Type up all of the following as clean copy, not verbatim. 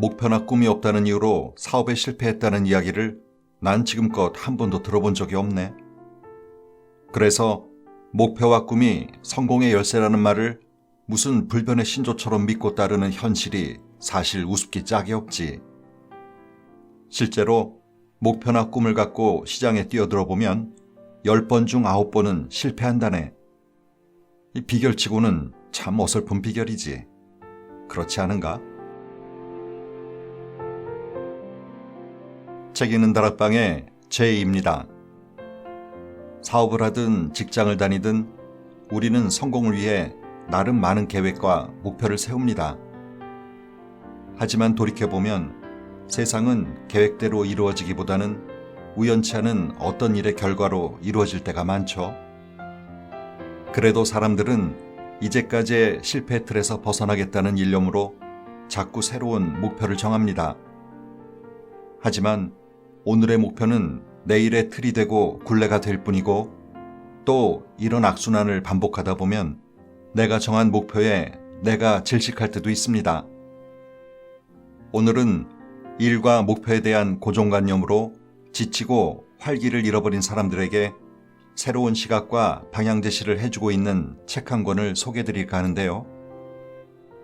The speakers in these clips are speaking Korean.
목표나 꿈이 없다는 이유로 사업에 실패했다는 이야기를 난 지금껏 한 번도 들어본 적이 없네. 그래서 목표와 꿈이 성공의 열쇠라는 말을 무슨 불변의 신조처럼 믿고 따르는 현실이 사실 우습기 짝이 없지. 실제로 목표나 꿈을 갖고 시장에 뛰어들어 보면 10번 중 9번은 실패한다네. 이 비결치고는 참 어설픈 비결이지. 그렇지 않은가? 책 읽는 다락방의 제이입니다. 사업을 하든 직장을 다니든 우리는 성공을 위해 나름 많은 계획과 목표를 세웁니다. 하지만 돌이켜보면 세상은 계획대로 이루어지기보다는 우연치 않은 어떤 일의 결과로 이루어질 때가 많죠. 그래도 사람들은 이제까지의 실패 틀에서 벗어나겠다는 일념으로 자꾸 새로운 목표를 정합니다. 하지만 오늘의 목표는 내일의 틀이 되고 굴레가 될 뿐이고, 또 이런 악순환을 반복하다 보면 내가 정한 목표에 내가 질식할 때도 있습니다. 오늘은 일과 목표에 대한 고정관념으로 지치고 활기를 잃어버린 사람들에게 새로운 시각과 방향 제시를 해주고 있는 책 한 권을 소개해드릴까 하는데요.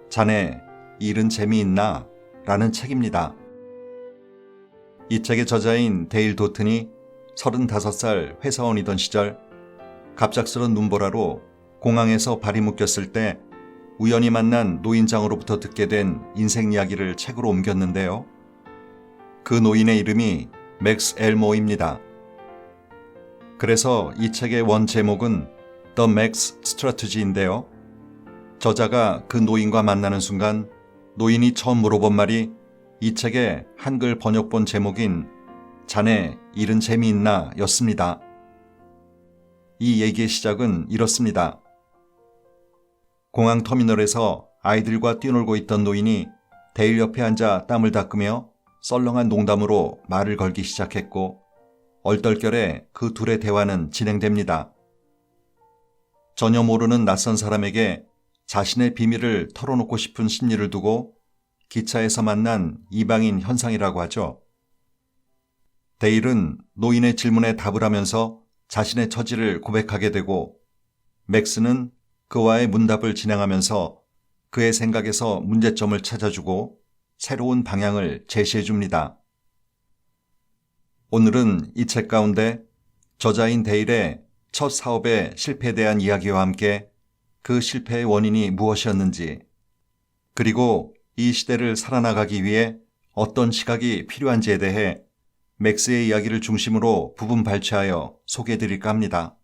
자네, 일은 재미있나? 라는 책입니다. 이 책의 저자인 데일 도튼이 35살 회사원이던 시절 갑작스런 눈보라로 공항에서 발이 묶였을 때 우연히 만난 노인장으로부터 듣게 된 인생 이야기를 책으로 옮겼는데요. 그 노인의 이름이 맥스 엘모어입니다. 그래서 이 책의 원 제목은 The Max Strategy인데요. 저자가 그 노인과 만나는 순간 노인이 처음 물어본 말이 이 책의 한글 번역본 제목인 자네, 일은 재미있나? 였습니다. 이 얘기의 시작은 이렇습니다. 공항 터미널에서 아이들과 뛰놀고 있던 노인이 데일 옆에 앉아 땀을 닦으며 썰렁한 농담으로 말을 걸기 시작했고, 얼떨결에 그 둘의 대화는 진행됩니다. 전혀 모르는 낯선 사람에게 자신의 비밀을 털어놓고 싶은 심리를 두고 기차에서 만난 이방인 현상이라고 하죠. 데일은 노인의 질문에 답을 하면서 자신의 처지를 고백하게 되고, 맥스는 그와의 문답을 진행하면서 그의 생각에서 문제점을 찾아주고 새로운 방향을 제시해 줍니다. 오늘은 이 책 가운데 저자인 데일의 첫 사업의 실패에 대한 이야기와 함께 그 실패의 원인이 무엇이었는지, 그리고 이 시대를 살아나가기 위해 어떤 시각이 필요한지에 대해 맥스의 이야기를 중심으로 부분 발췌하여 소개해드릴까 합니다.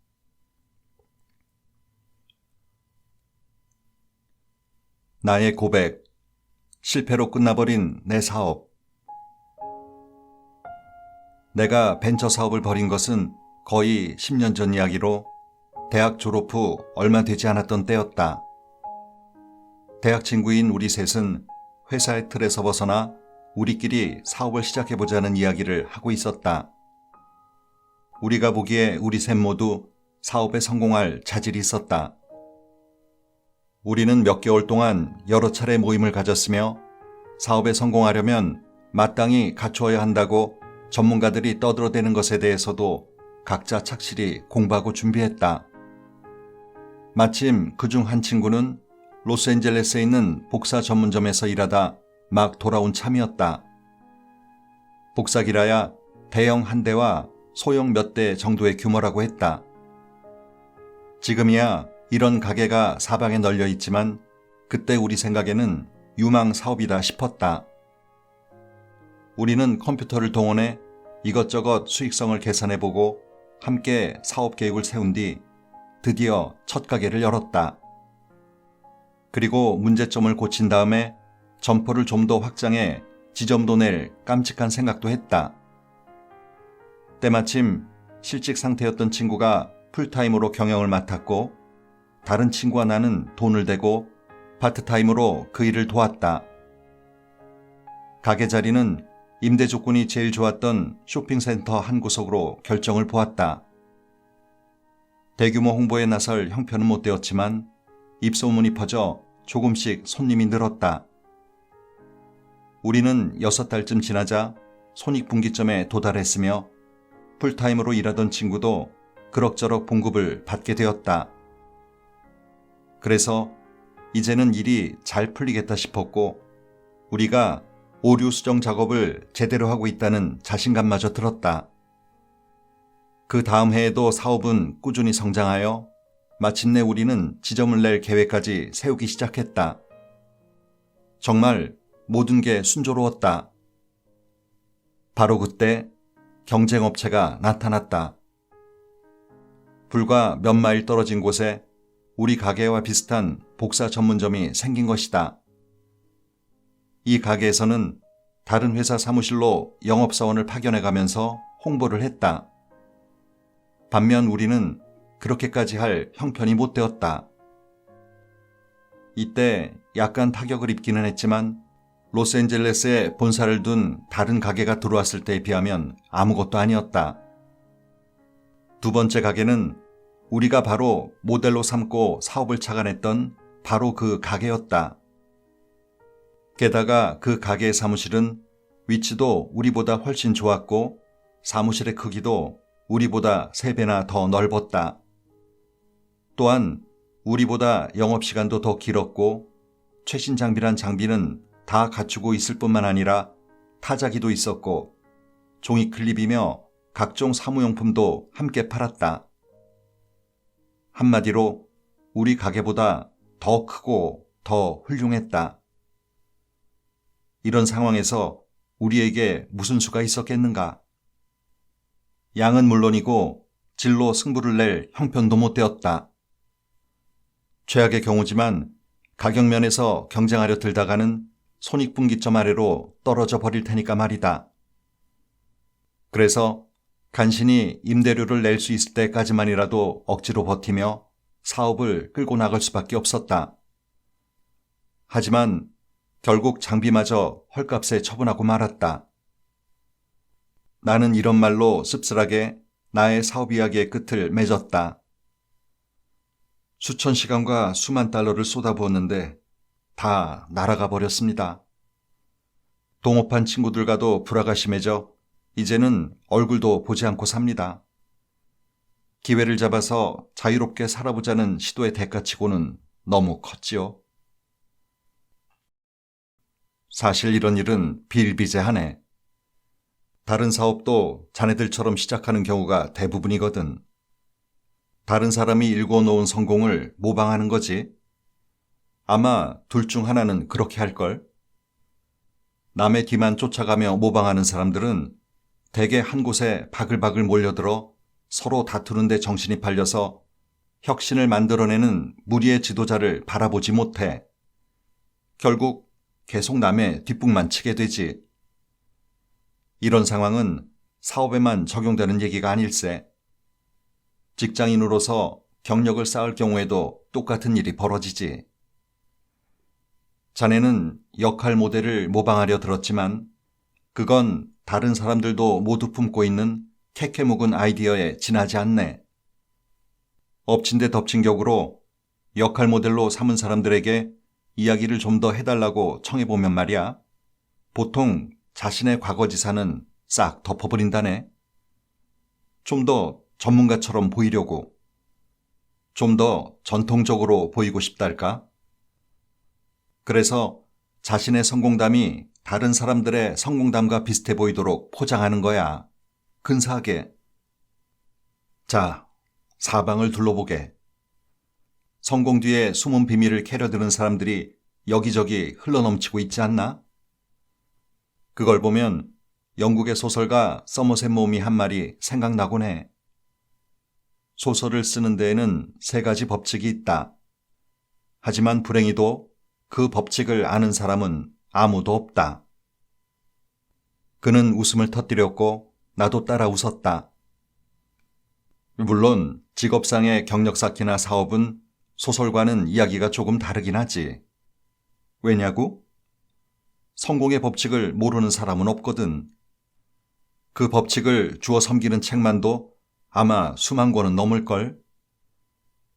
나의 고백, 실패로 끝나버린 내 사업. 내가 벤처 사업을 벌인 것은 거의 10년 전 이야기로 대학 졸업 후 얼마 되지 않았던 때였다. 대학 친구인 우리 셋은 회사의 틀에서 벗어나 우리끼리 사업을 시작해보자는 이야기를 하고 있었다. 우리가 보기에 우리 셋 모두 사업에 성공할 자질이 있었다. 우리는 몇 개월 동안 여러 차례 모임을 가졌으며 사업에 성공하려면 마땅히 갖추어야 한다고 전문가들이 떠들어대는 것에 대해서도 각자 착실히 공부하고 준비했다. 마침 그중 한 친구는 로스앤젤레스에 있는 복사 전문점에서 일하다 막 돌아온 참이었다. 복사기라야 대형 한 대와 소형 몇 대 정도의 규모라고 했다. 지금이야 이런 가게가 사방에 널려 있지만 그때 우리 생각에는 유망 사업이다 싶었다. 우리는 컴퓨터를 동원해 이것저것 수익성을 계산해보고 함께 사업 계획을 세운 뒤 드디어 첫 가게를 열었다. 그리고 문제점을 고친 다음에 점포를 좀 더 확장해 지점도 낼 깜찍한 생각도 했다. 때마침 실직 상태였던 친구가 풀타임으로 경영을 맡았고, 다른 친구와 나는 돈을 대고 파트타임으로 그 일을 도왔다. 가게 자리는 임대 조건이 제일 좋았던 쇼핑센터 한 구석으로 결정을 보았다. 대규모 홍보에 나설 형편은 못 되었지만 입소문이 퍼져 조금씩 손님이 늘었다. 우리는 6달쯤 지나자 손익분기점에 도달했으며 풀타임으로 일하던 친구도 그럭저럭 봉급을 받게 되었다. 그래서 이제는 일이 잘 풀리겠다 싶었고 우리가 오류 수정 작업을 제대로 하고 있다는 자신감마저 들었다. 그 다음 해에도 사업은 꾸준히 성장하여 마침내 우리는 지점을 낼 계획까지 세우기 시작했다. 정말 모든 게 순조로웠다. 바로 그때 경쟁업체가 나타났다. 불과 몇 마일 떨어진 곳에 우리 가게와 비슷한 복사 전문점이 생긴 것이다. 이 가게에서는 다른 회사 사무실로 영업사원을 파견해가면서 홍보를 했다. 반면 우리는 그렇게까지 할 형편이 못 되었다. 이때 약간 타격을 입기는 했지만 로스앤젤레스에 본사를 둔 다른 가게가 들어왔을 때에 비하면 아무것도 아니었다. 두 번째 가게는 우리가 바로 모델로 삼고 사업을 착안했던 바로 그 가게였다. 게다가 그 가게의 사무실은 위치도 우리보다 훨씬 좋았고 사무실의 크기도 우리보다 3배나 더 넓었다. 또한 우리보다 영업시간도 더 길었고 최신 장비란 장비는 다 갖추고 있을 뿐만 아니라 타자기도 있었고 종이클립이며 각종 사무용품도 함께 팔았다. 한마디로 우리 가게보다 더 크고 더 훌륭했다. 이런 상황에서 우리에게 무슨 수가 있었겠는가? 양은 물론이고 질로 승부를 낼 형편도 못 되었다. 최악의 경우지만 가격면에서 경쟁하려 들다가는 손익분기점 아래로 떨어져 버릴 테니까 말이다. 그래서 간신히 임대료를 낼 수 있을 때까지만이라도 억지로 버티며 사업을 끌고 나갈 수밖에 없었다. 하지만 결국 장비마저 헐값에 처분하고 말았다. 나는 이런 말로 씁쓸하게 나의 사업 이야기의 끝을 맺었다. 수천 시간과 수만 달러를 쏟아부었는데 다 날아가 버렸습니다. 동업한 친구들과도 불화가 심해져 이제는 얼굴도 보지 않고 삽니다. 기회를 잡아서 자유롭게 살아보자는 시도의 대가치고는 너무 컸지요. 사실 이런 일은 비일비재하네. 다른 사업도 자네들처럼 시작하는 경우가 대부분이거든. 다른 사람이 일궈놓은 성공을 모방하는 거지. 아마 둘 중 하나는 그렇게 할걸. 남의 뒤만 쫓아가며 모방하는 사람들은 대개 한 곳에 바글바글 몰려들어 서로 다투는 데 정신이 팔려서 혁신을 만들어내는 무리의 지도자를 바라보지 못해. 결국 계속 남의 뒷북만 치게 되지. 이런 상황은 사업에만 적용되는 얘기가 아닐세. 직장인으로서 경력을 쌓을 경우에도 똑같은 일이 벌어지지. 자네는 역할 모델을 모방하려 들었지만 그건 다른 사람들도 모두 품고 있는 캐캐 묵은 아이디어에 지나지 않네. 엎친 데 덮친 격으로 역할 모델로 삼은 사람들에게 이야기를 좀 더 해달라고 청해보면 말이야. 보통 자신의 과거지사는 싹 덮어버린다네. 좀 더 전문가처럼 보이려고. 좀 더 전통적으로 보이고 싶달까? 그래서 자신의 성공담이 다른 사람들의 성공담과 비슷해 보이도록 포장하는 거야. 근사하게. 자, 사방을 둘러보게. 성공 뒤에 숨은 비밀을 캐려드는 사람들이 여기저기 흘러넘치고 있지 않나? 그걸 보면 영국의 소설가 서머셋 mom이 한 말이 생각나곤 해. 소설을 쓰는 데에는 3가지 법칙이 있다. 하지만 불행히도 그 법칙을 아는 사람은 아무도 없다. 그는 웃음을 터뜨렸고 나도 따라 웃었다. 물론 직업상의 경력 쌓기나 사업은 소설과는 이야기가 조금 다르긴 하지. 왜냐고? 성공의 법칙을 모르는 사람은 없거든. 그 법칙을 주워 섬기는 책만도 아마 수만 권은 넘을걸.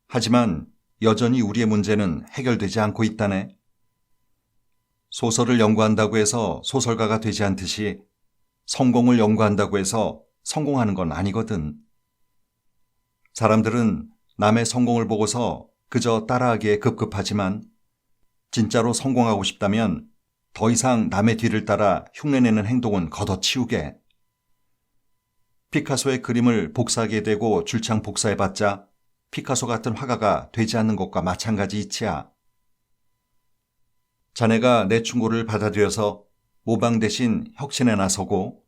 하지만 여전히 우리의 문제는 해결되지 않고 있다네. 소설을 연구한다고 해서 소설가가 되지 않듯이 성공을 연구한다고 해서 성공하는 건 아니거든. 사람들은 남의 성공을 보고서 그저 따라하기에 급급하지만 진짜로 성공하고 싶다면 더 이상 남의 뒤를 따라 흉내내는 행동은 걷어치우게. 피카소의 그림을 복사하게 되고 줄창 복사해봤자 피카소 같은 화가가 되지 않는 것과 마찬가지 이치야. 자네가 내 충고를 받아들여서 모방 대신 혁신에 나서고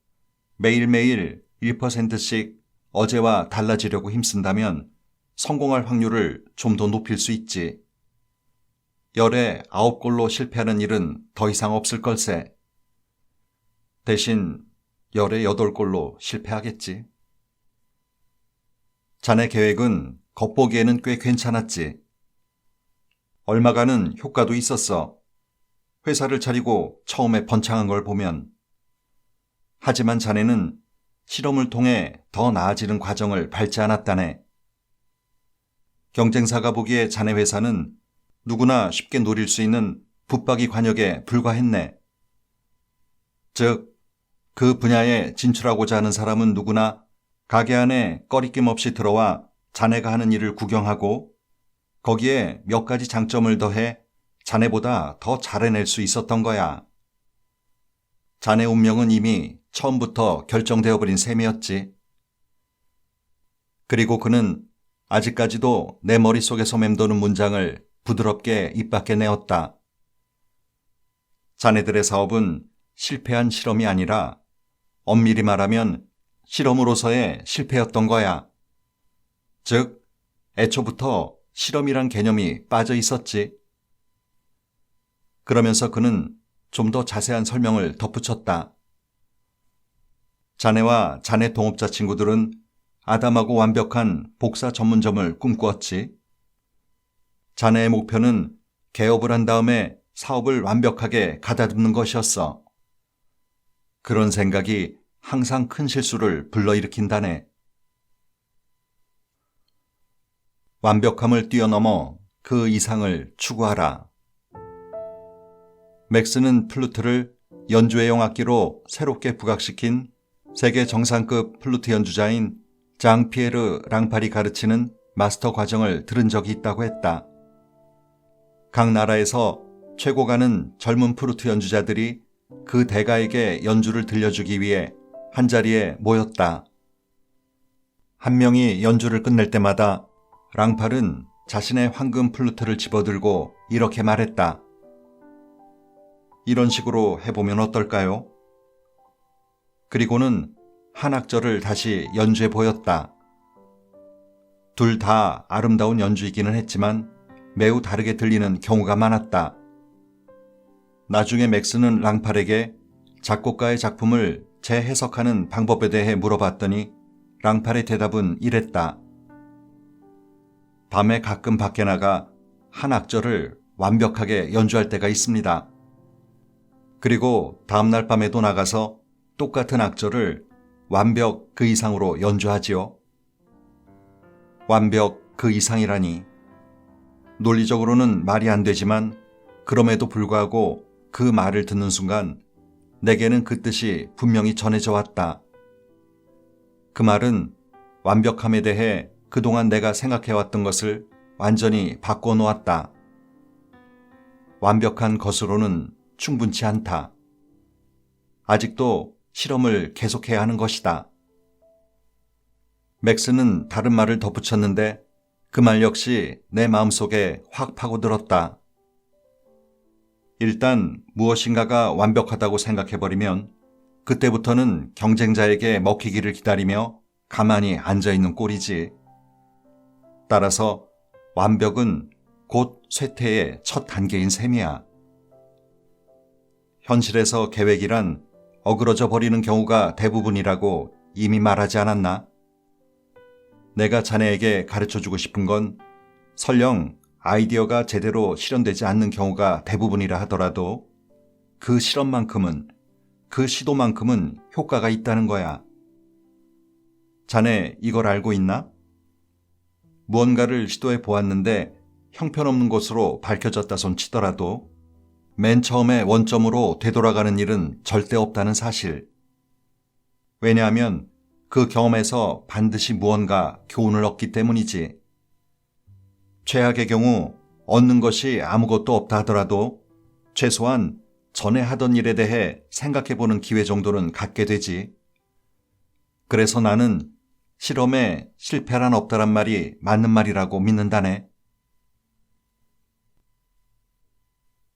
매일매일 1%씩 어제와 달라지려고 힘쓴다면 성공할 확률을 좀 더 높일 수 있지. 열에 9골로 실패하는 일은 더 이상 없을 걸세. 대신 열에 8골로 실패하겠지. 자네 계획은 겉보기에는 꽤 괜찮았지. 얼마간은 효과도 있었어. 회사를 차리고 처음에 번창한 걸 보면. 하지만 자네는 실험을 통해 더 나아지는 과정을 밟지 않았다네. 경쟁사가 보기에 자네 회사는 누구나 쉽게 노릴 수 있는 붙박이 관역에 불과했네. 즉, 그 분야에 진출하고자 하는 사람은 누구나 가게 안에 꺼리낌 없이 들어와 자네가 하는 일을 구경하고 거기에 몇 가지 장점을 더해 자네보다 더 잘해낼 수 있었던 거야. 자네 운명은 이미 처음부터 결정되어 버린 셈이었지. 그리고 그는 아직까지도 내 머릿속에서 맴도는 문장을 부드럽게 입 밖에 내었다. 자네들의 사업은 실패한 실험이 아니라 엄밀히 말하면 실험으로서의 실패였던 거야. 즉, 애초부터 실험이란 개념이 빠져 있었지. 그러면서 그는 좀 더 자세한 설명을 덧붙였다. 자네와 자네 동업자 친구들은 아담하고 완벽한 복사 전문점을 꿈꾸었지. 자네의 목표는 개업을 한 다음에 사업을 완벽하게 가다듬는 것이었어. 그런 생각이 항상 큰 실수를 불러일으킨다네. 완벽함을 뛰어넘어 그 이상을 추구하라. 맥스는 플루트를 연주회용 악기로 새롭게 부각시킨 세계 정상급 플루트 연주자인 장 피에르 랑팔이 가르치는 마스터 과정을 들은 적이 있다고 했다. 각 나라에서 최고가는 젊은 플루트 연주자들이 그 대가에게 연주를 들려주기 위해 한자리에 모였다. 한 명이 연주를 끝낼 때마다 랑팔은 자신의 황금 플루트를 집어들고 이렇게 말했다. 이런 식으로 해보면 어떨까요? 그리고는 한 악절을 다시 연주해 보였다. 둘 다 아름다운 연주이기는 했지만 매우 다르게 들리는 경우가 많았다. 나중에 맥스는 랑팔에게 작곡가의 작품을 재해석하는 방법에 대해 물어봤더니 랑팔의 대답은 이랬다. 밤에 가끔 밖에 나가 한 악절을 완벽하게 연주할 때가 있습니다. 그리고 다음날 밤에도 나가서 똑같은 악절을 완벽 그 이상으로 연주하지요. 완벽 그 이상이라니. 논리적으로는 말이 안 되지만 그럼에도 불구하고 그 말을 듣는 순간 내게는 그 뜻이 분명히 전해져 왔다. 그 말은 완벽함에 대해 그동안 내가 생각해왔던 것을 완전히 바꿔 놓았다. 완벽한 것으로는 충분치 않다. 아직도 실험을 계속해야 하는 것이다. 맥스는 다른 말을 덧붙였는데 그 말 역시 내 마음속에 확 파고들었다. 일단 무엇인가가 완벽하다고 생각해버리면 그때부터는 경쟁자에게 먹히기를 기다리며 가만히 앉아있는 꼴이지. 따라서 완벽은 곧 쇠퇴의 첫 단계인 셈이야. 현실에서 계획이란 어그러져 버리는 경우가 대부분이라고 이미 말하지 않았나? 내가 자네에게 가르쳐주고 싶은 건 설령 아이디어가 제대로 실현되지 않는 경우가 대부분이라 하더라도 그 실험만큼은, 그 시도만큼은 효과가 있다는 거야. 자네 이걸 알고 있나? 무언가를 시도해 보았는데 형편없는 것으로 밝혀졌다 손 치더라도 맨 처음에 원점으로 되돌아가는 일은 절대 없다는 사실. 왜냐하면 그 경험에서 반드시 무언가 교훈을 얻기 때문이지. 최악의 경우 얻는 것이 아무것도 없다 하더라도 최소한 전에 하던 일에 대해 생각해보는 기회 정도는 갖게 되지. 그래서 나는 실험에 실패란 없다란 말이 맞는 말이라고 믿는다네.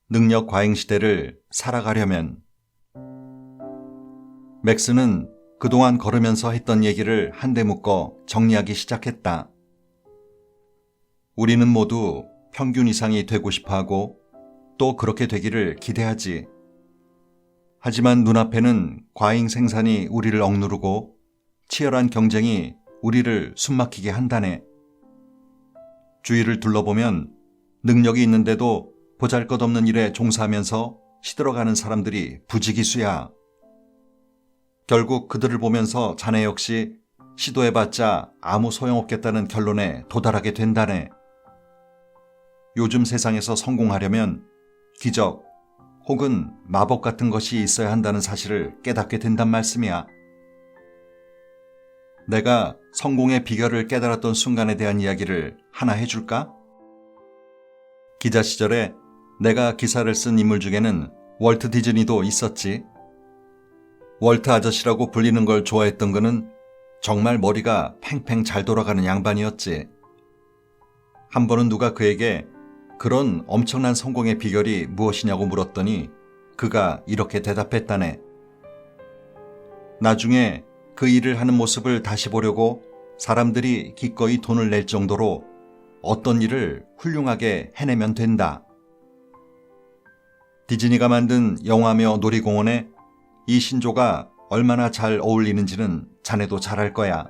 능력 과잉 시대를 살아가려면. 맥스는 그동안 걸으면서 했던 얘기를 한데 묶어 정리하기 시작했다. 우리는 모두 평균 이상이 되고 싶어 하고 또 그렇게 되기를 기대하지. 하지만 눈앞에는 과잉 생산이 우리를 억누르고 치열한 경쟁이 우리를 숨막히게 한다네. 주위를 둘러보면 능력이 있는데도 보잘것없는 일에 종사하면서 시들어가는 사람들이 부지기수야. 결국 그들을 보면서 자네 역시 시도해봤자 아무 소용없겠다는 결론에 도달하게 된다네. 요즘 세상에서 성공하려면 기적 혹은 마법 같은 것이 있어야 한다는 사실을 깨닫게 된단 말씀이야. 내가 성공의 비결을 깨달았던 순간에 대한 이야기를 하나 해줄까? 기자 시절에 내가 기사를 쓴 인물 중에는 월트 디즈니도 있었지. 월트 아저씨라고 불리는 걸 좋아했던 그는 정말 머리가 팽팽 잘 돌아가는 양반이었지. 한 번은 누가 그에게 그런 엄청난 성공의 비결이 무엇이냐고 물었더니 그가 이렇게 대답했다네. 나중에 그 일을 하는 모습을 다시 보려고 사람들이 기꺼이 돈을 낼 정도로 어떤 일을 훌륭하게 해내면 된다. 디즈니가 만든 영화며 놀이공원에 이 신조가 얼마나 잘 어울리는지는 자네도 잘 알 거야.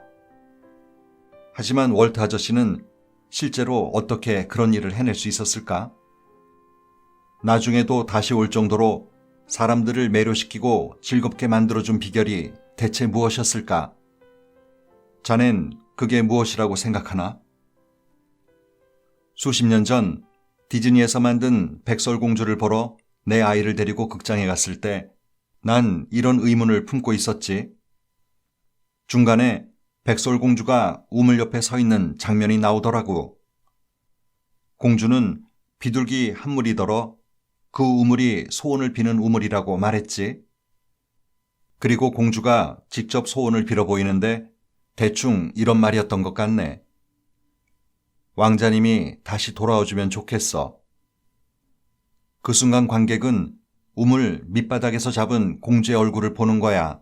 하지만 월트 아저씨는 실제로 어떻게 그런 일을 해낼 수 있었을까? 나중에도 다시 올 정도로 사람들을 매료시키고 즐겁게 만들어준 비결이 대체 무엇이었을까? 자넨 그게 무엇이라고 생각하나? 수십 년 전 디즈니에서 만든 백설공주를 보러 내 아이를 데리고 극장에 갔을 때 난 이런 의문을 품고 있었지. 중간에 백설공주가 우물 옆에 서 있는 장면이 나오더라고. 공주는 비둘기 한 무리더러 그 우물이 소원을 비는 우물이라고 말했지. 그리고 공주가 직접 소원을 빌어 보이는데 대충 이런 말이었던 것 같네. 왕자님이 다시 돌아와주면 좋겠어. 그 순간 관객은 우물 밑바닥에서 잡은 공주의 얼굴을 보는 거야.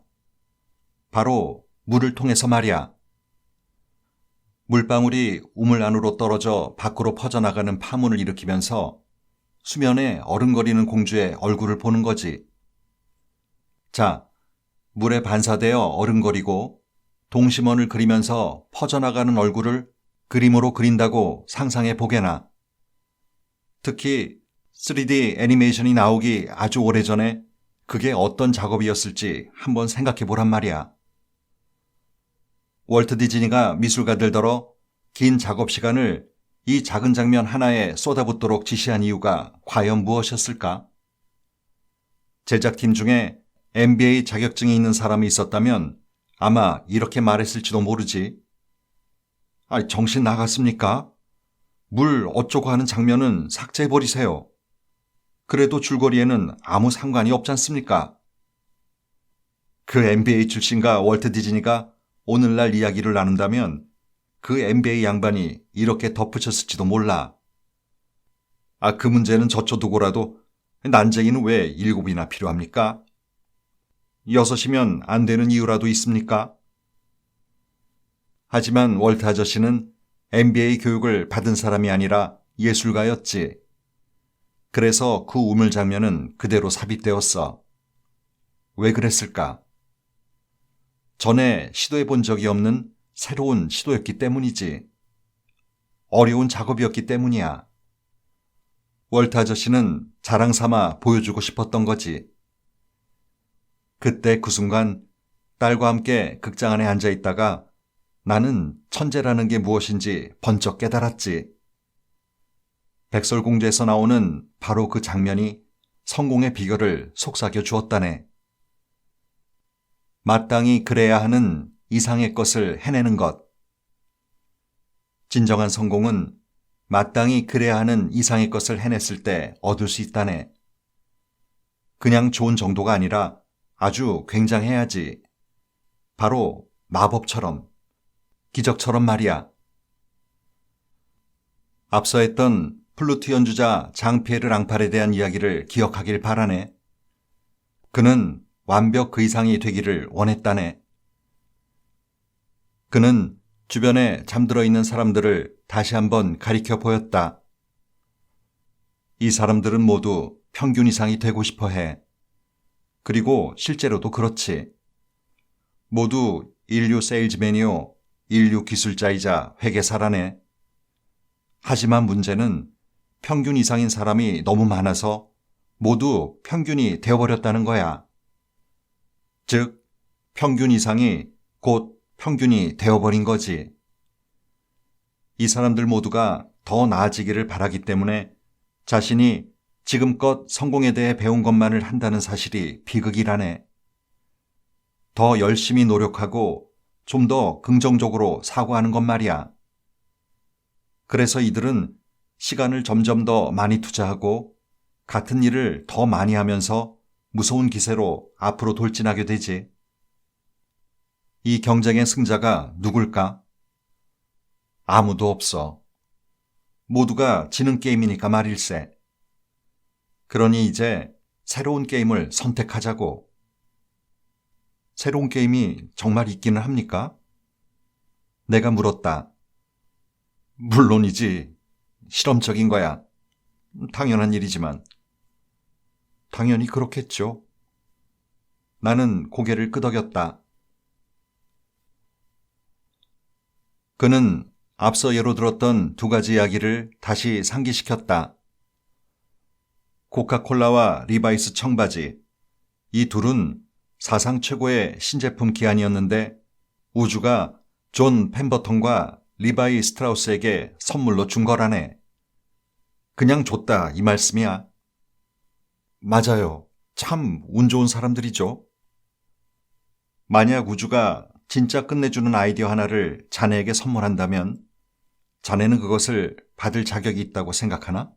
바로 물을 통해서 말이야. 물방울이 우물 안으로 떨어져 밖으로 퍼져나가는 파문을 일으키면서 수면에 어른거리는 공주의 얼굴을 보는 거지. 자, 물에 반사되어 어른거리고 동심원을 그리면서 퍼져나가는 얼굴을 그림으로 그린다고 상상해 보게나. 특히 3D 애니메이션이 나오기 아주 오래전에 그게 어떤 작업이었을지 한번 생각해 보란 말이야. 월트 디즈니가 미술가들더러 긴 작업 시간을 이 작은 장면 하나에 쏟아붓도록 지시한 이유가 과연 무엇이었을까? 제작팀 중에 MBA 자격증이 있는 사람이 있었다면 아마 이렇게 말했을지도 모르지. 정신 나갔습니까? 물 어쩌고 하는 장면은 삭제해버리세요. 그래도 줄거리에는 아무 상관이 없지 않습니까? 그 MBA 출신과 월트 디즈니가 오늘날 이야기를 나눈다면 그 MBA 양반이 이렇게 덧붙였을지도 몰라. 그 문제는 젖혀두고라도 난쟁이는 왜 7이나 필요합니까? 6이면 안 되는 이유라도 있습니까? 하지만 월트 아저씨는 MBA 교육을 받은 사람이 아니라 예술가였지. 그래서 그 우물 장면은 그대로 삽입되었어. 왜 그랬을까? 전에 시도해 본 적이 없는 새로운 시도였기 때문이지. 어려운 작업이었기 때문이야. 월트 아저씨는 자랑 삼아 보여주고 싶었던 거지. 그때 그 순간 딸과 함께 극장 안에 앉아 있다가 나는 천재라는 게 무엇인지 번쩍 깨달았지. 백설공주에서 나오는 바로 그 장면이 성공의 비결을 속삭여 주었다네. 마땅히 그래야 하는 이상의 것을 해내는 것. 진정한 성공은 마땅히 그래야 하는 이상의 것을 해냈을 때 얻을 수 있다네. 그냥 좋은 정도가 아니라 아주 굉장해야지. 바로 마법처럼, 기적처럼 말이야. 앞서 했던 플루트 연주자 장피에르 랑팔에 대한 이야기를 기억하길 바라네. 그는 완벽 그 이상이 되기를 원했다네. 그는 주변에 잠들어 있는 사람들을 다시 한번 가리켜 보였다. 이 사람들은 모두 평균 이상이 되고 싶어 해. 그리고 실제로도 그렇지. 모두 인류 세일즈맨이요, 인류 기술자이자 회계사라네. 하지만 문제는 평균 이상인 사람이 너무 많아서 모두 평균이 되어버렸다는 거야. 즉, 평균 이상이 곧 평균이 되어버린 거지. 이 사람들 모두가 더 나아지기를 바라기 때문에 자신이 지금껏 성공에 대해 배운 것만을 한다는 사실이 비극이라네. 더 열심히 노력하고 좀 더 긍정적으로 사고하는 것 말이야. 그래서 이들은 시간을 점점 더 많이 투자하고 같은 일을 더 많이 하면서 무서운 기세로 앞으로 돌진하게 되지. 이 경쟁의 승자가 누굴까? 아무도 없어. 모두가 지는 게임이니까 말일세. 그러니 이제 새로운 게임을 선택하자고. 새로운 게임이 정말 있기는 합니까? 내가 물었다. 물론이지. 실험적인 거야. 당연한 일이지만. 당연히 그렇겠죠. 나는 고개를 끄덕였다. 그는 앞서 예로 들었던 두 가지 이야기를 다시 상기시켰다. 코카콜라와 리바이스 청바지. 이 둘은 사상 최고의 신제품 기한이었는데 우주가 존 펜버턴과 리바이 스트라우스에게 선물로 준 거라네. 그냥 줬다 이 말씀이야. 맞아요. 참 운 좋은 사람들이죠. 만약 우주가 진짜 끝내주는 아이디어 하나를 자네에게 선물한다면 자네는 그것을 받을 자격이 있다고 생각하나?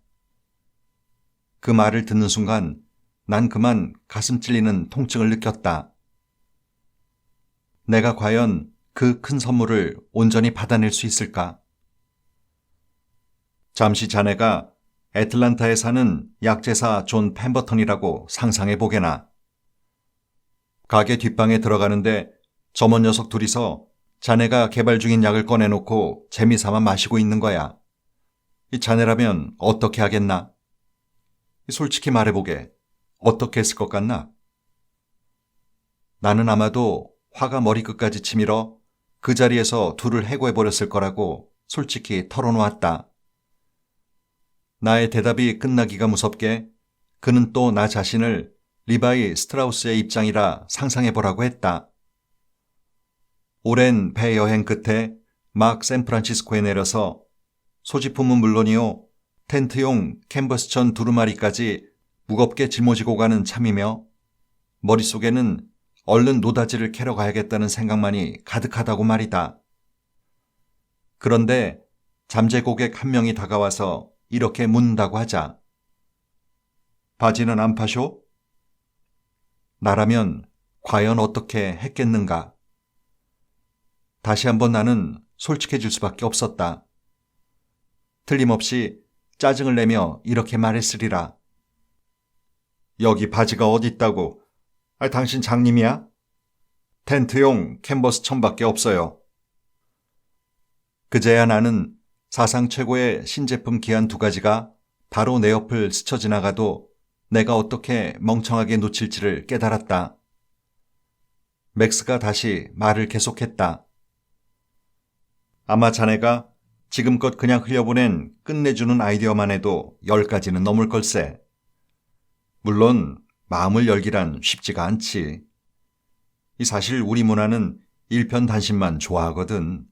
그 말을 듣는 순간 난 그만 가슴 찔리는 통증을 느꼈다. 내가 과연 그 큰 선물을 온전히 받아낼 수 있을까? 잠시 자네가 애틀란타에 사는 약제사 존 펜버턴이라고 상상해 보게나. 가게 뒷방에 들어가는데 점원 녀석 둘이서 자네가 개발 중인 약을 꺼내놓고 재미삼아 마시고 있는 거야. 이 자네라면 어떻게 하겠나? 솔직히 말해보게. 어떻게 했을 것 같나? 나는 아마도 화가 머리끝까지 치밀어 그 자리에서 둘을 해고해버렸을 거라고 솔직히 털어놓았다. 나의 대답이 끝나기가 무섭게 그는 또 나 자신을 리바이 스트라우스의 입장이라 상상해보라고 했다. 오랜 배 여행 끝에 막 샌프란시스코에 내려서 소지품은 물론이요, 텐트용 캔버스천 두루마리까지 무겁게 짊어지고 가는 참이며 머릿속에는 얼른 노다지를 캐러 가야겠다는 생각만이 가득하다고 말이다. 그런데 잠재 고객 한 명이 다가와서 이렇게 묻는다고 하자. 바지는 안 파쇼? 나라면 과연 어떻게 했겠는가? 다시 한번 나는 솔직해질 수밖에 없었다. 틀림없이 짜증을 내며 이렇게 말했으리라. 여기 바지가 어디 있다고? 당신 장님이야? 텐트용 캔버스 천밖에 없어요. 그제야 나는 사상 최고의 신제품 기한 두 가지가 바로 내 옆을 스쳐 지나가도 내가 어떻게 멍청하게 놓칠지를 깨달았다. 맥스가 다시 말을 계속했다. 아마 자네가 지금껏 그냥 흘려보낸 끝내주는 아이디어만 해도 10가지는 넘을 걸세. 물론 마음을 열기란 쉽지가 않지. 이 사실 우리 문화는 일편단심만 좋아하거든.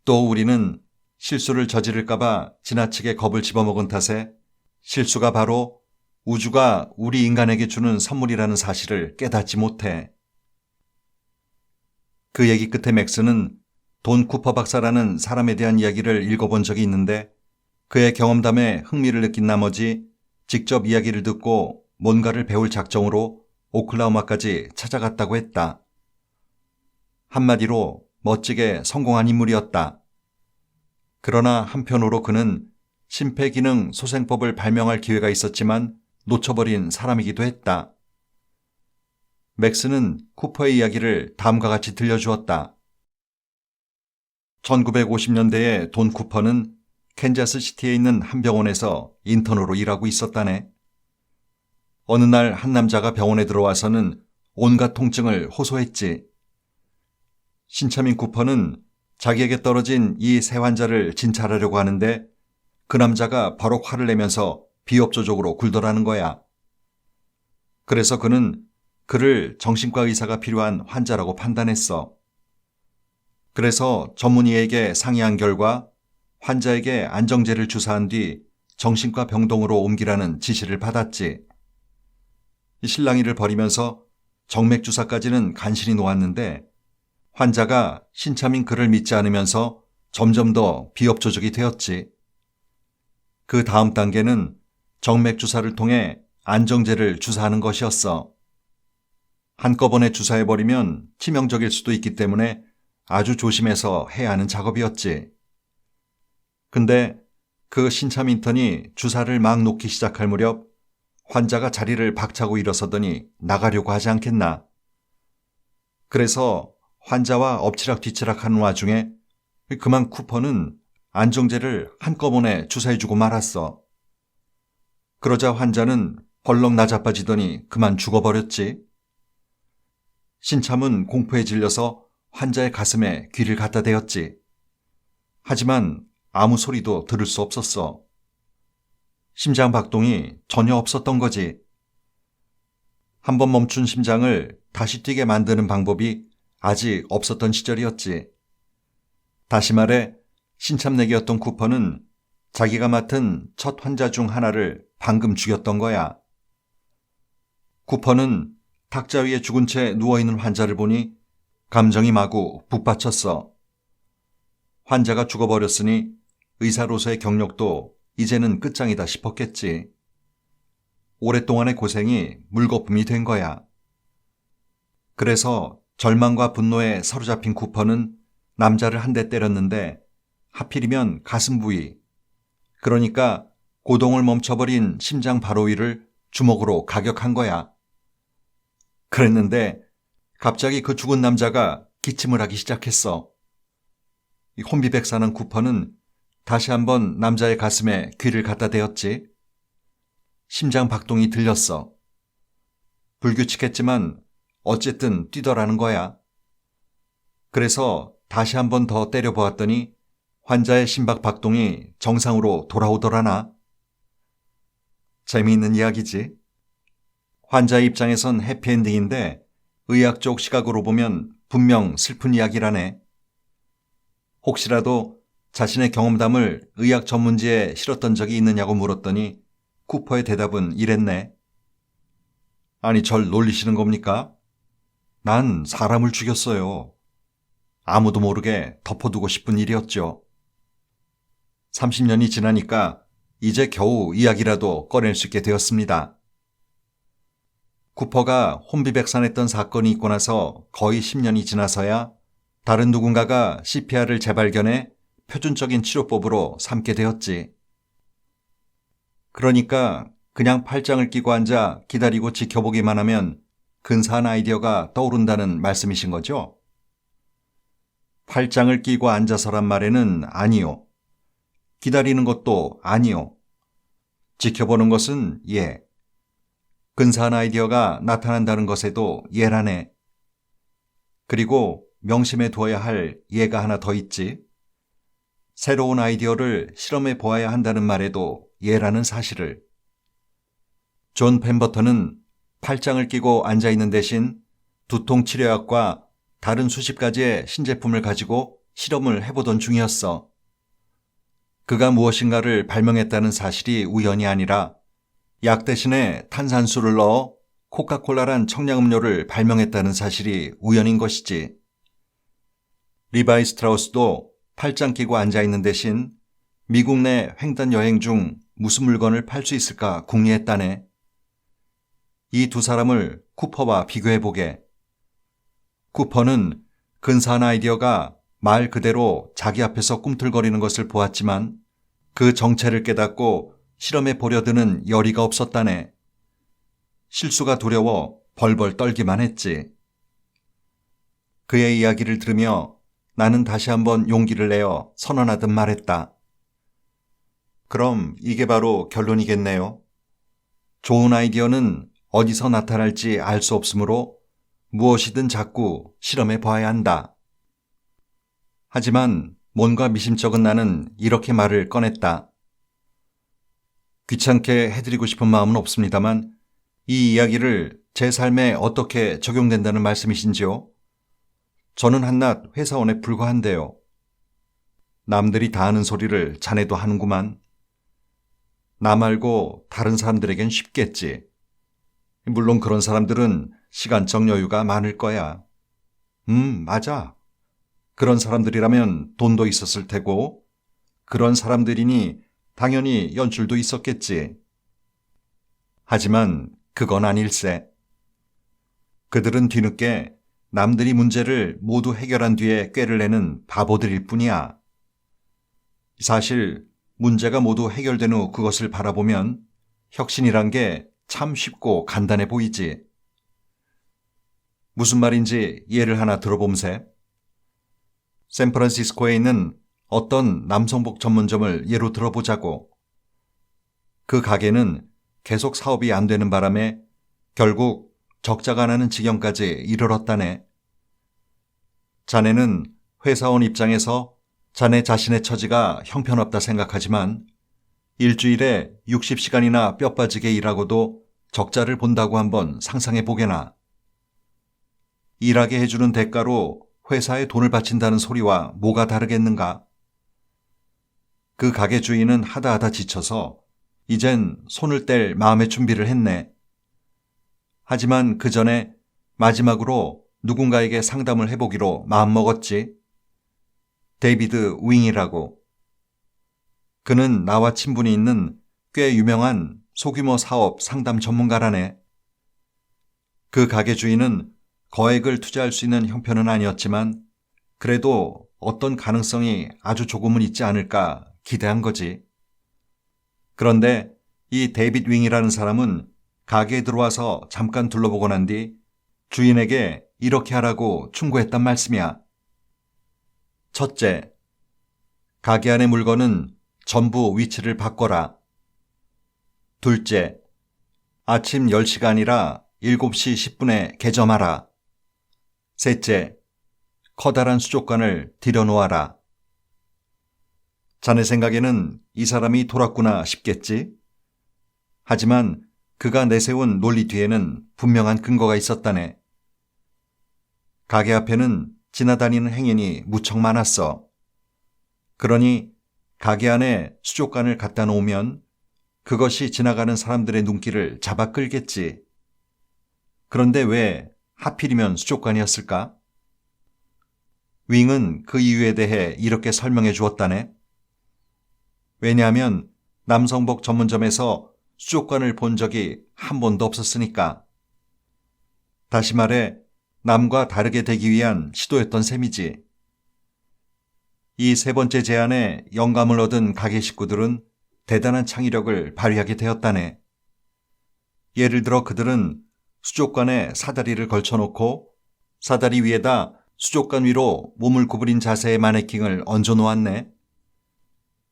또 우리는 실수를 저지를까봐 지나치게 겁을 집어먹은 탓에 실수가 바로 우주가 우리 인간에게 주는 선물이라는 사실을 깨닫지 못해. 그 얘기 끝에 맥스는 돈 쿠퍼 박사라는 사람에 대한 이야기를 읽어본 적이 있는데 그의 경험담에 흥미를 느낀 나머지 직접 이야기를 듣고 뭔가를 배울 작정으로 오클라호마까지 찾아갔다고 했다. 한마디로 멋지게 성공한 인물이었다. 그러나 한편으로 그는 심폐기능 소생법을 발명할 기회가 있었지만 놓쳐버린 사람이기도 했다. 맥스는 쿠퍼의 이야기를 다음과 같이 들려주었다. 1950년대에 돈 쿠퍼는 캔자스 시티에 있는 한 병원에서 인턴으로 일하고 있었다네. 어느 날 한 남자가 병원에 들어와서는 온갖 통증을 호소했지. 신차민 쿠퍼는 자기에게 떨어진 이 세 환자를 진찰하려고 하는데 그 남자가 바로 화를 내면서 비협조적으로 굴더라는 거야. 그래서 그는 그를 정신과 의사가 필요한 환자라고 판단했어. 그래서 전문의에게 상의한 결과 환자에게 안정제를 주사한 뒤 정신과 병동으로 옮기라는 지시를 받았지. 실랑이를 벌이면서 정맥주사까지는 간신히 놓았는데 환자가 신차민 그를 믿지 않으면서 점점 더 비협조적이 되었지. 그 다음 단계는 정맥주사를 통해 안정제를 주사하는 것이었어. 한꺼번에 주사해버리면 치명적일 수도 있기 때문에 아주 조심해서 해야 하는 작업이었지. 근데 그 신차민턴이 주사를 막 놓기 시작할 무렵 환자가 자리를 박차고 일어서더니 나가려고 하지 않겠나. 그래서 환자와 엎치락 뒤치락 하는 와중에 그만 쿠퍼는 안정제를 한꺼번에 주사해주고 말았어. 그러자 환자는 벌렁 나자빠지더니 그만 죽어버렸지. 신참은 공포에 질려서 환자의 가슴에 귀를 갖다 대었지. 하지만 아무 소리도 들을 수 없었어. 심장 박동이 전혀 없었던 거지. 한번 멈춘 심장을 다시 뛰게 만드는 방법이 아직 없었던 시절이었지. 다시 말해 신참내기였던 쿠퍼는 자기가 맡은 첫 환자 중 하나를 방금 죽였던 거야. 쿠퍼는 탁자 위에 죽은 채 누워있는 환자를 보니 감정이 마구 북받쳤어. 환자가 죽어버렸으니 의사로서의 경력도 이제는 끝장이다 싶었겠지. 오랫동안의 고생이 물거품이 된 거야. 그래서 절망과 분노에 사로잡힌 쿠퍼는 남자를 한 대 때렸는데 하필이면 가슴 부위, 그러니까 고동을 멈춰버린 심장 바로 위를 주먹으로 가격한 거야. 그랬는데 갑자기 그 죽은 남자가 기침을 하기 시작했어. 혼비백산한 쿠퍼는 다시 한번 남자의 가슴에 귀를 갖다 대었지. 심장 박동이 들렸어. 불규칙했지만 어쨌든 뛰더라는 거야. 그래서 다시 한 번 더 때려보았더니 환자의 심박 박동이 정상으로 돌아오더라나. 재미있는 이야기지. 환자의 입장에선 해피엔딩인데 의학적 시각으로 보면 분명 슬픈 이야기라네. 혹시라도 자신의 경험담을 의학 전문지에 실었던 적이 있느냐고 물었더니 쿠퍼의 대답은 이랬네. 아니, 절 놀리시는 겁니까? 난 사람을 죽였어요. 아무도 모르게 덮어두고 싶은 일이었죠. 30년이 지나니까 이제 겨우 이야기라도 꺼낼 수 있게 되었습니다. 쿠퍼가 혼비백산했던 사건이 있고 나서 거의 10년이 지나서야 다른 누군가가 CPR을 재발견해 표준적인 치료법으로 삼게 되었지. 그러니까 그냥 팔짱을 끼고 앉아 기다리고 지켜보기만 하면 근사한 아이디어가 떠오른다는 말씀이신 거죠? 팔짱을 끼고 앉아서란 말에는 아니요. 기다리는 것도 아니요. 지켜보는 것은 예. 근사한 아이디어가 나타난다는 것에도 예라네. 그리고 명심해 두어야 할 예가 하나 더 있지. 새로운 아이디어를 실험해 보아야 한다는 말에도 예라는 사실을. 존 펜버턴은 팔짱을 끼고 앉아있는 대신 두통치료약과 다른 수십 가지의 신제품을 가지고 실험을 해보던 중이었어. 그가 무엇인가를 발명했다는 사실이 우연이 아니라 약 대신에 탄산수를 넣어 코카콜라란 청량음료를 발명했다는 사실이 우연인 것이지. 리바이 스트라우스도 팔짱 끼고 앉아있는 대신 미국 내 횡단 여행 중 무슨 물건을 팔 수 있을까 궁리했다네. 이 두 사람을 쿠퍼와 비교해보게. 쿠퍼는 근사한 아이디어가 말 그대로 자기 앞에서 꿈틀거리는 것을 보았지만 그 정체를 깨닫고 실험에 보려드는 열의가 없었다네. 실수가 두려워 벌벌 떨기만 했지. 그의 이야기를 들으며 나는 다시 한번 용기를 내어 선언하듯 말했다. 그럼 이게 바로 결론이겠네요. 좋은 아이디어는 어디서 나타날지 알 수 없으므로 무엇이든 자꾸 실험해 봐야 한다. 하지만 뭔가 미심쩍은 나는 이렇게 말을 꺼냈다. 귀찮게 해드리고 싶은 마음은 없습니다만 이 이야기를 제 삶에 어떻게 적용된다는 말씀이신지요? 저는 한낱 회사원에 불과한데요. 남들이 다 하는 소리를 자네도 하는구만. 나 말고 다른 사람들에겐 쉽겠지. 물론 그런 사람들은 시간적 여유가 많을 거야. 맞아. 그런 사람들이라면 돈도 있었을 테고 그런 사람들이니 당연히 연줄도 있었겠지. 하지만 그건 아닐세. 그들은 뒤늦게 남들이 문제를 모두 해결한 뒤에 꾀를 내는 바보들일 뿐이야. 사실 문제가 모두 해결된 후 그것을 바라보면 혁신이란 게 참 쉽고 간단해 보이지. 무슨 말인지 예를 하나 들어봄세. 샌프란시스코에 있는 어떤 남성복 전문점을 예로 들어보자고. 그 가게는 계속 사업이 안 되는 바람에 결국 적자가 나는 지경까지 이르렀다네. 자네는 회사원 입장에서 자네 자신의 처지가 형편없다 생각하지만 일주일에 60시간이나 뼈 빠지게 일하고도 적자를 본다고 한번 상상해 보게나. 일하게 해주는 대가로 회사에 돈을 바친다는 소리와 뭐가 다르겠는가? 그 가게 주인은 하다 지쳐서 이젠 손을 뗄 마음의 준비를 했네. 하지만 그 전에 마지막으로 누군가에게 상담을 해보기로 마음먹었지. 데이비드 윙이라고. 그는 나와 친분이 있는 꽤 유명한 소규모 사업 상담 전문가라네. 그 가게 주인은 거액을 투자할 수 있는 형편은 아니었지만 그래도 어떤 가능성이 아주 조금은 있지 않을까 기대한 거지. 그런데 이 데이빗 윙이라는 사람은 가게에 들어와서 잠깐 둘러보고 난 뒤 주인에게 이렇게 하라고 충고했단 말씀이야. 첫째, 가게 안의 물건은 전부 위치를 바꿔라. 둘째, 아침 10시가 아니라 7시 10분에 개점하라. 셋째, 커다란 수족관을 들여놓아라. 자네 생각에는 이 사람이 돌았구나 싶겠지? 하지만 그가 내세운 논리 뒤에는 분명한 근거가 있었다네. 가게 앞에는 지나다니는 행인이 무척 많았어. 그러니 가게 안에 수족관을 갖다 놓으면 그것이 지나가는 사람들의 눈길을 잡아 끌겠지. 그런데 왜 하필이면 수족관이었을까? 윙은 그 이유에 대해 이렇게 설명해 주었다네. 왜냐하면 남성복 전문점에서 수족관을 본 적이 한 번도 없었으니까. 다시 말해 남과 다르게 되기 위한 시도였던 셈이지. 이 세 번째 제안에 영감을 얻은 가게 식구들은 대단한 창의력을 발휘하게 되었다네. 예를 들어 그들은 수족관에 사다리를 걸쳐놓고 사다리 위에다 수족관 위로 몸을 구부린 자세의 마네킹을 얹어 놓았네.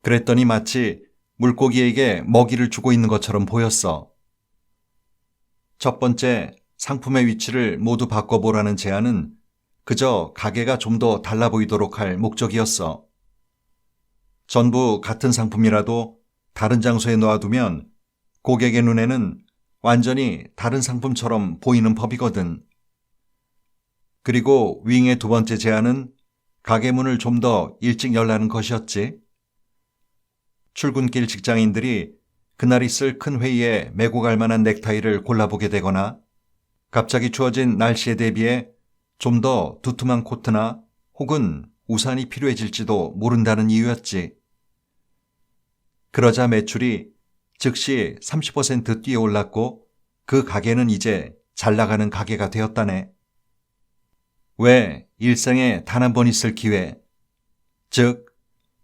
그랬더니 마치 물고기에게 먹이를 주고 있는 것처럼 보였어. 첫 번째, 상품의 위치를 모두 바꿔보라는 제안은 그저 가게가 좀 더 달라 보이도록 할 목적이었어. 전부 같은 상품이라도 다른 장소에 놓아두면 고객의 눈에는 완전히 다른 상품처럼 보이는 법이거든. 그리고 윙의 두 번째 제안은 가게 문을 좀 더 일찍 열라는 것이었지. 출근길 직장인들이 그날 있을 큰 회의에 메고 갈 만한 넥타이를 골라보게 되거나 갑자기 추워진 날씨에 대비해 좀 더 두툼한 코트나 혹은 우산이 필요해질지도 모른다는 이유였지. 그러자 매출이 즉시 30% 뛰어올랐고 그 가게는 이제 잘 나가는 가게가 되었다네. 왜 일생에 단 한 번 있을 기회, 즉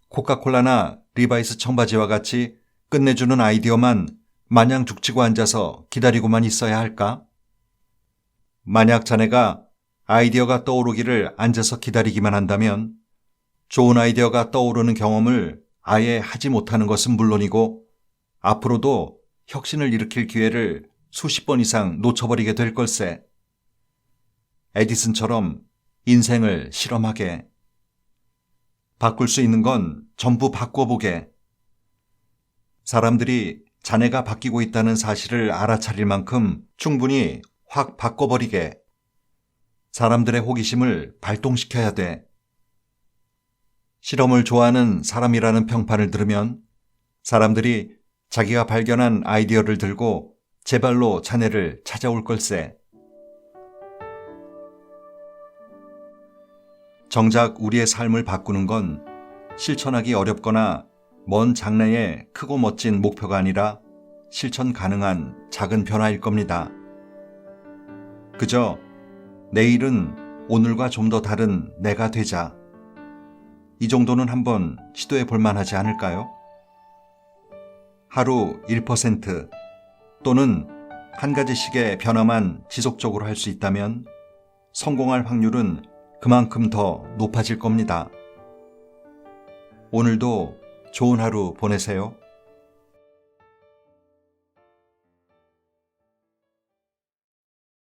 코카콜라나 리바이스 청바지와 같이 끝내주는 아이디어만 마냥 죽치고 앉아서 기다리고만 있어야 할까? 만약 자네가 아이디어가 떠오르기를 앉아서 기다리기만 한다면 좋은 아이디어가 떠오르는 경험을 아예 하지 못하는 것은 물론이고 앞으로도 혁신을 일으킬 기회를 수십 번 이상 놓쳐버리게 될 걸세. 에디슨처럼 인생을 실험하게. 바꿀 수 있는 건 전부 바꿔보게. 사람들이 자네가 바뀌고 있다는 사실을 알아차릴 만큼 충분히 확 바꿔버리게. 사람들의 호기심을 발동시켜야 돼. 실험을 좋아하는 사람이라는 평판을 들으면 사람들이 자기가 발견한 아이디어를 들고 제발로 자네를 찾아올 걸세. 정작 우리의 삶을 바꾸는 건 실천하기 어렵거나 먼 장래의 크고 멋진 목표가 아니라 실천 가능한 작은 변화일 겁니다. 그저 내일은 오늘과 좀 더 다른 내가 되자. 이 정도는 한번 시도해 볼 만하지 않을까요? 하루 1% 또는 한 가지씩의 변화만 지속적으로 할 수 있다면 성공할 확률은 그만큼 더 높아질 겁니다. 오늘도 좋은 하루 보내세요.